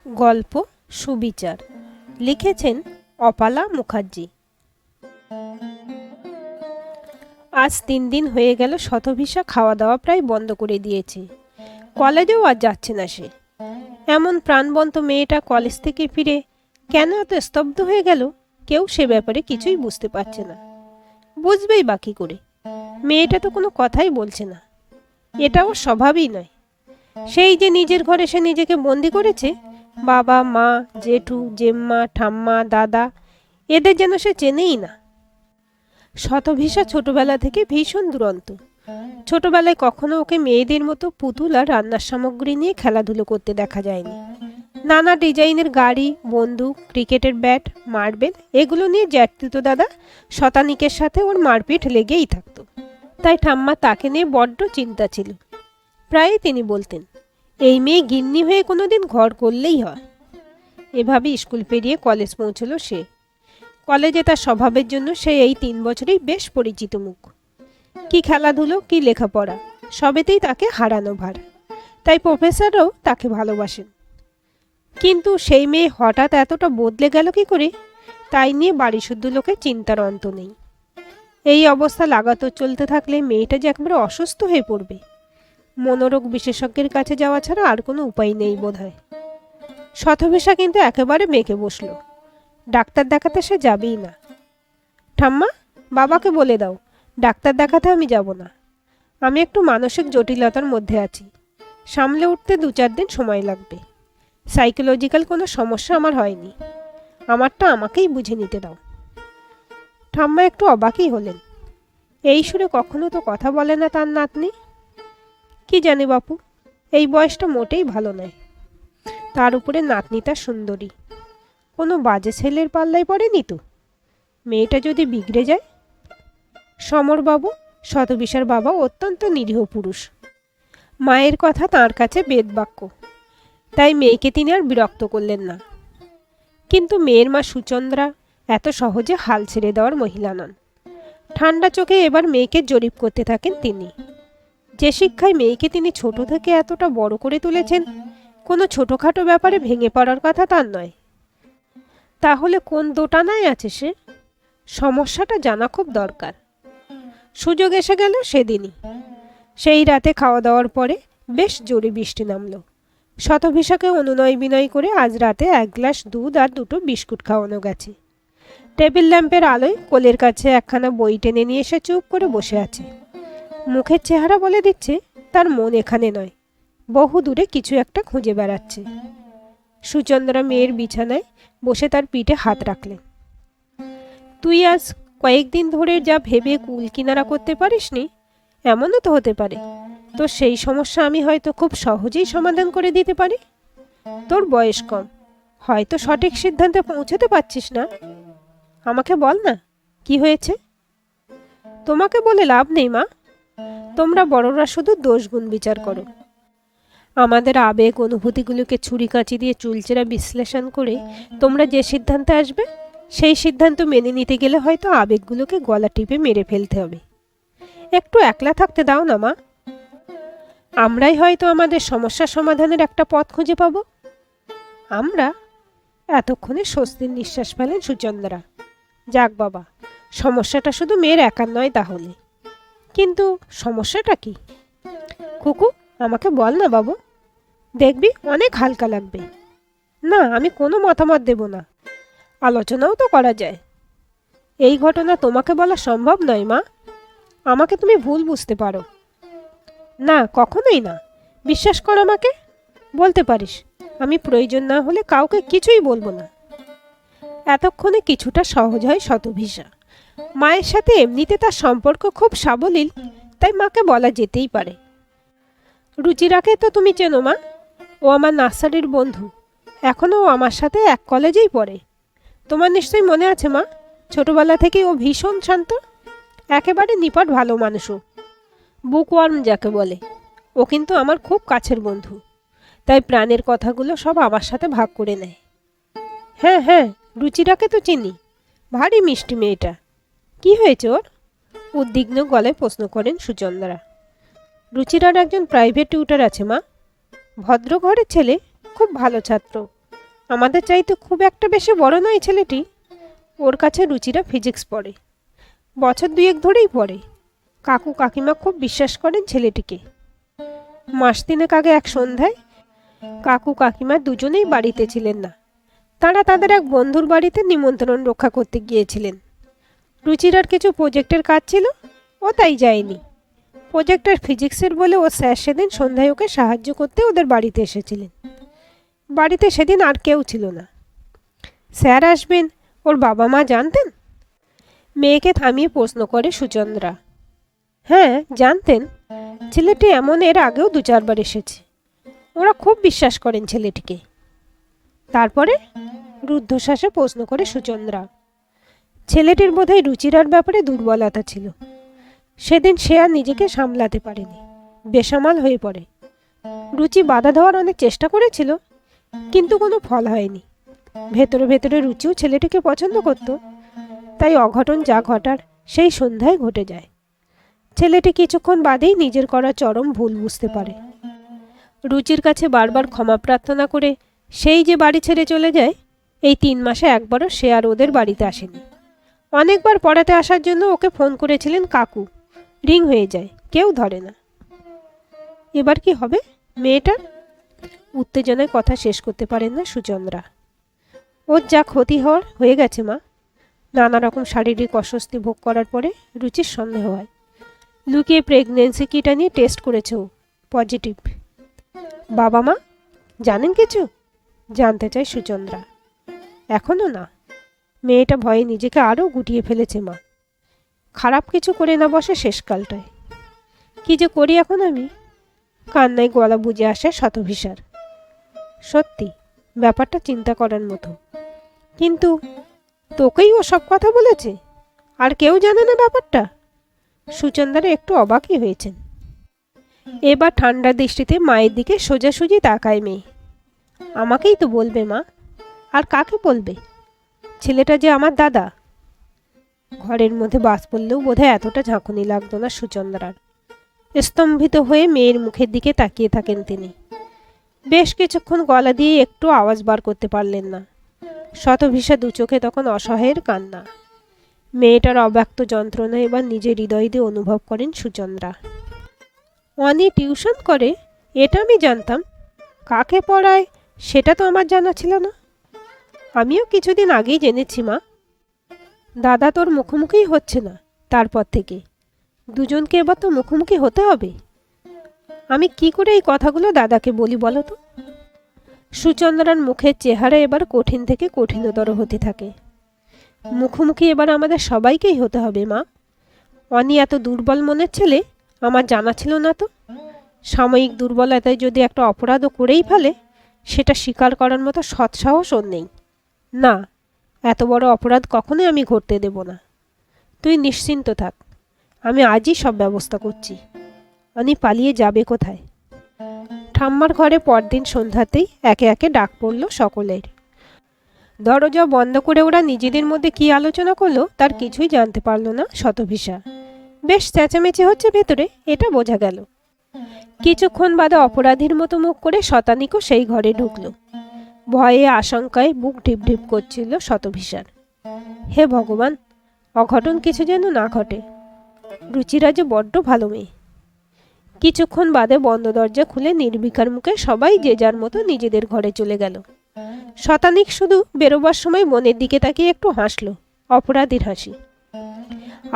গল্প সুবিচার লিখেছেন অপালা মুখার্জি। আজ 3 দিন হয়ে গেল শতভিসা খাওয়া দাওয়া প্রায় বন্ধ করে দিয়েছে। কলেজেও আর যাচ্ছে না সে। এমন প্রাণবন্ত মেয়েটা কলেজ থেকে ফিরে কেন এত স্তব্ধ হয়ে গেল, কেউ সে ব্যাপারে কিছুই বুঝতে পারছে না। বুঝবেই বা কী করে? মেয়েটা তো কোনো কথাই বলছে না। এটা ওর স্বভাবই নয়। সেই যে নিজের ঘরে সে নিজেকে বন্দি করেছে, বাবা মা জেঠু জেম্মা ঠাম্মা দাদা, এদের যেন সে চেনেই না। শতভিসা ছোটবেলা থেকে ভীষণ দুরন্ত। ছোটবেলায় কখনো ওকে মেয়েদের মতো পুতুল আর রান্নার সামগ্রী নিয়ে খেলাধুলো করতে দেখা যায়নি। নানা ডিজাইনের গাড়ি, বন্দুক, ক্রিকেটের ব্যাট, মার্বেল এগুলো নিয়ে জ্যাঠতুতো দাদা শতানিকের সাথে ওর মারপিট লেগেই থাকতো। তাই ঠাম্মা তাকে নিয়ে বড্ড চিন্তা ছিল। প্রায়ই তিনি বলতেন, এই মেয়ে গিন্নি হয়ে কোনোদিন ঘর করলেই হয়। এভাবে স্কুল পেরিয়ে কলেজ পৌঁছলো সে। কলেজে তার স্বভাবের জন্য সে এই 3 বছরেই বেশ পরিচিত মুখ। কি খেলাধুলো, কি লেখাপড়া, সবেতেই তাকে হারানো ভার। তাই প্রফেসরও তাকে ভালোবাসেন। কিন্তু সেই মেয়ে হঠাৎ এতটা বদলে গেল কি করে, তাই নিয়ে বাড়ি শুদ্ধ লোকের চিন্তার অন্ত নেই। এই অবস্থা লাগাতার চলতে থাকলে মেয়েটা যে একেবারে অসুস্থ হয়ে পড়বে। মনোরোগ বিশেষজ্ঞের কাছে যাওয়া ছাড়া আর কোনো উপায় নেই বোধহয়। শতভিসা কিন্তু একেবারে মেকে বসলো। ডাক্তার দেখাতে সে যাবেই না। ঠাম্মা, বাবাকে বলে দাও ডাক্তার দেখাতে আমি যাব না। আমি একটু মানসিক জটিলতার মধ্যে আছি। সামলে উঠতে 2-4 দিন সময় লাগবে। সাইকোলজিক্যাল কোনো সমস্যা আমার হয়নি। আমারটা আমাকেই বুঝে নিতে দাও। ঠাম্মা একটু অবাকই হলেন। এই সুরে কখনো তো কথা বলে না তার নাতনি। কি জানি বাপু, এই বয়সটা মোটেই ভালো নয়। তার উপরে নাতনিটা সুন্দরী। কোনো বাজে ছেলের পাল্লায় পড়েনি তো? মেয়েটা যদি বিগড়ে যায়। সমরবাবু, শতভিসার বাবা, অত্যন্ত নিরীহ পুরুষ। মায়ের কথা তাঁর কাছে বেদবাক্য। তাই মেয়েকে তিনি আর বিরক্ত করলেন না। কিন্তু মেয়ের মা সুচন্দ্রা এত সহজে হাল ছেড়ে দেওয়ার মহিলা নন। ঠান্ডা চোখে এবার মেয়েকে জরিপ করতে থাকেন তিনি। যে শিক্ষায় মেয়েকে তিনি ছোট থেকে এতটা বড় করে তুলেছেন, কোনো ছোটোখাটো ব্যাপারে ভেঙে পড়ার কথা তার নয়। তাহলে কোন দোটানায় আছে সে? সমস্যাটা জানা খুব দরকার। সুযোগ এসে গেল সেদিনই। সেই রাতে খাওয়া দাওয়ার পরে বেশ জোরে বৃষ্টি নামল। শতভিসাকে অনুনয় বিনয় করে আজ রাতে 1 গ্লাস দুধ আর 2টো বিস্কুট খাওয়ানো গেছে। টেবিল ল্যাম্পের আলোয় কোলের কাছে একখানা বই টেনে নিয়ে এসে চুপ করে বসে আছে। মুখের চেহারা বলে দিচ্ছে তার মন এখানে নয়, বহু দূরে কিছু একটা খুঁজে বেড়াচ্ছে। সুচন্দ্রা মেয়ের বিছানায় বসে তার পিঠে হাত রাখলেন। তুই আজ কয়েকদিন ধরে যা ভেবে কুল কিনারা করতে পারিসনি, এমনও তো হতে পারে তো সেই সমস্যা আমি হয়তো খুব সহজেই সমাধান করে দিতে পারি। তোর বয়স কম, হয়তো সঠিক সিদ্ধান্তে পৌঁছতে পারছিস না। আমাকে বল না, কি হয়েছে? তোমাকে বলে লাভ নেই মা। তোমরা বড়রা শুধু দোষ গুণ বিচার করো। আমাদের আবেগ অনুভূতিগুলোকে ছুরি কাঁচি দিয়ে চুলচেরা বিশ্লেষণ করে তোমরা যে সিদ্ধান্তে আসবে, সেই সিদ্ধান্ত মেনে নিতে গেলে হয়তো আবেগগুলোকে গলা টিপে মেরে ফেলতে হবে। একটু একলা থাকতে দাও না মা। আমরাই হয়তো আমাদের সমস্যা সমাধানের একটা পথ খুঁজে পাব। আমরা? এতক্ষণে স্বস্তির নিঃশ্বাস ফেলেন সুচন্দ্রা। যাক বাবা, সমস্যাটা শুধু মেয়ের একার নয় তাহলে। কিন্তু সমস্যাটা কি? কুকু, আমাকে বল না বাবু, দেখবি অনেক হালকা লাগবে। না, আমি কোনো মতামত দেব না। আলোচনাও তো করা যায়। এই ঘটনা তোমাকে বলা সম্ভব নয় মা। আমাকে তুমি ভুল বুঝতে পারো। না, কখনোই না। বিশ্বাস কর আমাকে। বলতে পারিস, আমি প্রয়োজন না হলে কাউকে কিছুই বলবো না। এতক্ষণে কিছুটা সহজ হয় শতভিসা। মায়ের সাথে এমনিতে তার সম্পর্ক খুব সাবলীল, তাই মাকে বলা যেতেই পারে। রুচিরাকে তো তুমি চেনো মা। ও আমার নার্সারির বন্ধু। এখনও ও আমার সাথে এক কলেজেই পড়ে। তোমার নিশ্চয়ই মনে আছে মা, ছোটবেলা থেকেই ও ভীষণ শান্ত, একেবারে নিপট ভালো মানুষও। বুকওয়ার্ম যাকে বলে। ও কিন্তু আমার খুব কাছের বন্ধু, তাই প্রাণের কথাগুলো সব আমার সাথে ভাগ করে নেয়। হ্যাঁ হ্যাঁ, রুচিরাকে তো চিনি। ভারী মিষ্টি মেয়েটা। কি হয়েছে ওর? উদ্বিগ্ন গলায় প্রশ্ন করেন সুচন্দ্রা। রুচিরার একজন প্রাইভেট টিউটর আছে মা। ভদ্র ঘরের ছেলে, খুব ভালো ছাত্র। আমাদের চাইতে খুব একটা বেশি বড় নয় ছেলেটি। ওর কাছে রুচিরা ফিজিক্স পড়ে, বছর দুয়েক ধরেই পড়ে। কাকু কাকিমা খুব বিশ্বাস করেন ছেলেটিকে। মাস তিনেক আগে এক সন্ধ্যায় কাকু কাকিমা দুজনেই বাড়িতে ছিলেন না। তারা তাদের এক বন্ধুর বাড়িতে নিমন্ত্রণ রক্ষা করতে গিয়েছিলেন। রুচিরার কিছু প্রজেক্টের কাজ ছিল, ও তাই যায়নি। প্রজেক্টের ফিজিক্সের বলে ও স্যার সেদিন সন্ধ্যায় ওকে সাহায্য করতে ওদের বাড়িতে এসেছিলেন। বাড়িতে সেদিন আর কেউ ছিল না। স্যার আসবেন ওর বাবা মা জানতেন? মেয়েকে থামিয়ে প্রশ্ন করে সুচন্দ্রা। হ্যাঁ, জানতেন। ছেলেটি এমন এর আগেও 2-4 বার এসেছে। ওরা খুব বিশ্বাস করেন ছেলেটিকে। তারপরে রুদ্ধশ্বাসে প্রশ্ন করে সুচন্দ্রা। ছেলেটির বোধহয় রুচিরার ব্যাপারে দুর্বলতা ছিল। সেদিন সে আর নিজেকে সামলাতে পারেনি, বেসামাল হয়ে পড়ে। রুচি বাধা দেওয়ার অনেক চেষ্টা করেছিল, কিন্তু কোনো ফল হয়নি। ভেতরে ভেতরে রুচিও ছেলেটিকে পছন্দ করত। তাই অঘটন যা ঘটার সেই সন্ধ্যায় ঘটে যায়। ছেলেটি কিছুক্ষণ বাদেই নিজের করা চরম ভুল বুঝতে পারে। রুচির কাছে বারবার ক্ষমা প্রার্থনা করে সেই যে বাড়ি ছেড়ে চলে যায়, এই 3 মাসে একবারও সে আর ওদের বাড়িতে আসেনি। অনেকবার পড়াতে আসার জন্য ওকে ফোন করেছিলেন কাকু, রিং হয়ে যায়, কেউ ধরে না। এবার কি হবে মেয়েটার? উত্তেজনায় কথা শেষ করতে পারেন না সুচন্দ্রা। ওর যা ক্ষতি হওয়ার হয়ে গেছে মা। নানা রকম শারীরিক অস্বস্তি ভোগ করার পরে রুচির সন্দেহ হয়। লুকিয়ে প্রেগনেন্সি কিটা নিয়ে টেস্ট করেছে, ও পজিটিভ। বাবা মা জানেন কিছু? জানতে চায় সুচন্দ্রা। এখনও না। মেয়েটা ভয়ে নিজেকে আরও গুটিয়ে ফেলেছে মা। খারাপ কিছু করে না বসে শেষকালটায়। কি যে করি এখন আমি? কান্নায় গলা বুঝে আসে শতভিসার। সত্যি ব্যাপারটা চিন্তা করার মতো। কিন্তু তোকেই ও সব কথা বলেছে, আর কেউ জানে না ব্যাপারটা? সুচন্দ্রা একটু অবাকই হয়েছেন। এবার ঠান্ডা দৃষ্টিতে মায়ের দিকে সোজাসুজি তাকায় মেয়ে। আমাকেই তো বলবে মা, আর কাকে বলবে? ছেলেটা যে আমার দাদা। ঘরের মধ্যে বাস পড়লেও বোধহয় এতটা ঝাঁকুনি লাগতো না সুচন্দ্রার। স্তম্ভিত হয়ে মেয়ের মুখের দিকে তাকিয়ে থাকেন তিনি। বেশ কিছুক্ষণ গলা দিয়ে একটু আওয়াজ বার করতে পারলেন না। শতভিসা দুচোখে তখন অসহায়ের কান্না। মেয়েটার অব্যক্ত যন্ত্রণা এবার নিজের হৃদয় দিয়ে অনুভব করেন সুচন্দ্রা। অনি টিউশন করে এটা আমি জানতাম, কাকে পড়ায় সেটা তো আমার জানা ছিল না। আমিও কিছুদিন আগেই জেনেছি মা। দাদা তোর মুখোমুখিই হচ্ছে না তারপর থেকে। দুজনকে এবার তো মুখোমুখি হতে হবে। আমি কি করে এই কথাগুলো দাদাকে বলি বলো তো? সুচন্দ্রার মুখের চেহারা এবার কঠিন থেকে কঠিনতর হতে থাকে। মুখোমুখি এবার আমাদের সবাইকেই হতে হবে মা। অনি এত দুর্বল মনের ছেলে আমার জানা ছিল না তো। সাময়িক দুর্বলতায় যদি একটা অপরাধও করেই ফেলে, সেটা স্বীকার করার মতো সৎসাহস ওর নেই। না, এত বড় অপরাধ কখনোই আমি ঘটতে দেব না। তুই নিশ্চিন্ত থাক, আমি আজই সব ব্যবস্থা করছি। অনি পালিয়ে যাবে কোথায়? ঠাম্মার ঘরে পরদিন সন্ধ্যাতেই একে একে ডাক পড়ল সকলের। দরজা বন্ধ করে ওরা নিজেদের মধ্যে কি আলোচনা করলো তার কিছুই জানতে পারল না শতভিসা। বেশ চেঁচামেচি হচ্ছে ভেতরে, এটা বোঝা গেল। কিছুক্ষণ বাদে অপরাধীর মতো মুখ করে শতানিকও সেই ঘরে ঢুকল। ভয়ে আশঙ্কায় বুক ঢিপ ঢিপ করছিল শতভিসার। হে ভগবান, অঘটন কিছু যেন না ঘটে। রুচিরা যে বড্ড ভালো মেয়ে। কিছুক্ষণ বাদে বন্ধ দরজা খুলে নির্বিকার মুখে সবাই যে যার মতো নিজেদের ঘরে চলে গেল। শতানিক শুধু বেরোবার সময় মনের দিকে তাকিয়ে একটু হাসল, অপরাধীর হাসি।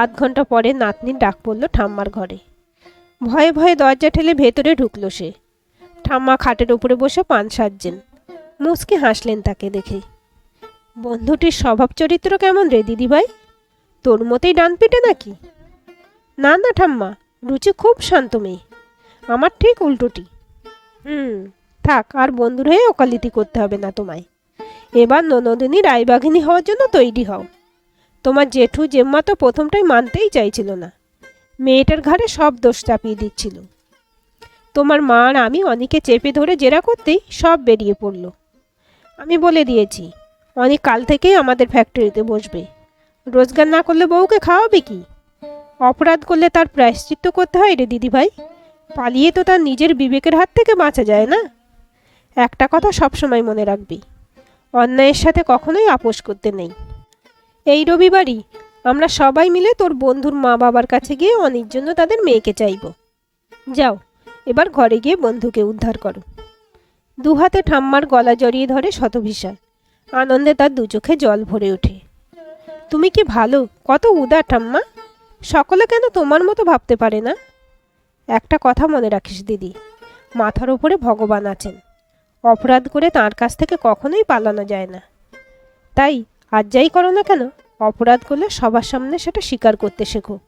আধ ঘন্টা পরে নাতনির ডাক পড়ল ঠাম্মার ঘরে। ভয়ে ভয়ে দরজা ঠেলে ভেতরে ঢুকল সে। ঠাম্মা খাটের উপরে বসে পান সাজছেন। মুচকে হাসলেন তাকে দেখে। বন্ধুটির স্বভাব চরিত্র কেমন রে দিদিভাই? তোর মতেই ডান পিটে নাকি? না না ঠাম্মা, রুচি খুব শান্ত মেয়ে, আমার ঠিক উল্টোটি। থাক, আর বন্ধুর হয়ে ওকালতি করতে হবে না তোমায়। এবার ননদিনী রায়বাঘিনী হওয়ার জন্য তৈরি হও। তোমার জেঠু জেম্মা তো প্রথমটাই মানতেই চাইছিল না, মেয়েটার ঘাড়ে সব দোষ চাপিয়ে দিচ্ছিল। তোমার মা আর আমি অনিকে চেপে ধরে জেরা করতেই সব বেরিয়ে পড়ল। আমি বলে দিয়েছি অনেক কাল থেকেই আমাদের ফ্যাক্টরিতে বসবে। রোজগার না করলে বউকে খাওয়াবে কি? অপরাধ করলে তার প্রায়শ্চিত্ত করতে হয় রে দিদিভাই। পালিয়ে তো তার নিজের বিবেকের হাত থেকে বাঁচা যায় না। একটা কথা সবসময় মনে রাখবি, অন্যায়ের সাথে কখনোই আপোষ করতে নেই। এই রবিবারই আমরা সবাই মিলে তোর বন্ধুর মা বাবার কাছে গিয়ে অনির জন্য তাদের মেয়েকে চাইব। যাও, এবার ঘরে গিয়ে বন্ধুকে উদ্ধার করো। দুহাতে ঠাম্মার গলা জড়িয়ে ধরে শতভিসা। আনন্দে তার দু চোখে জল ভরে ওঠে। তুমি কি ভালো, কত উদার ঠাম্মা। সকলে কেন তোমার মতো ভাবতে পারে না? একটা কথা মনে রাখিস দিদি, মাথার ওপরে ভগবান আছেন। অপরাধ করে তাঁর কাছ থেকে কখনোই পালানো যায় না। তাই আর যাই করো না কেন, অপরাধ করলে সবার সামনে সেটা স্বীকার করতে শেখো।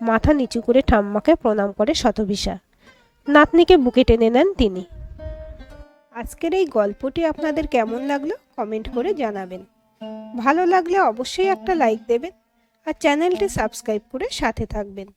মাথা নিচু করে ঠাম্মাকে প্রণাম করে শতভিসা। নাতনিকে বুকে টেনে নেন তিনি। আজকের এই গল্পটি আপনাদের কেমন লাগলো কমেন্ট করে জানাবেন। ভালো লাগলে অবশ্যই একটা লাইক দেবেন আর চ্যানেলটি সাবস্ক্রাইব করে সাথে থাকবেন।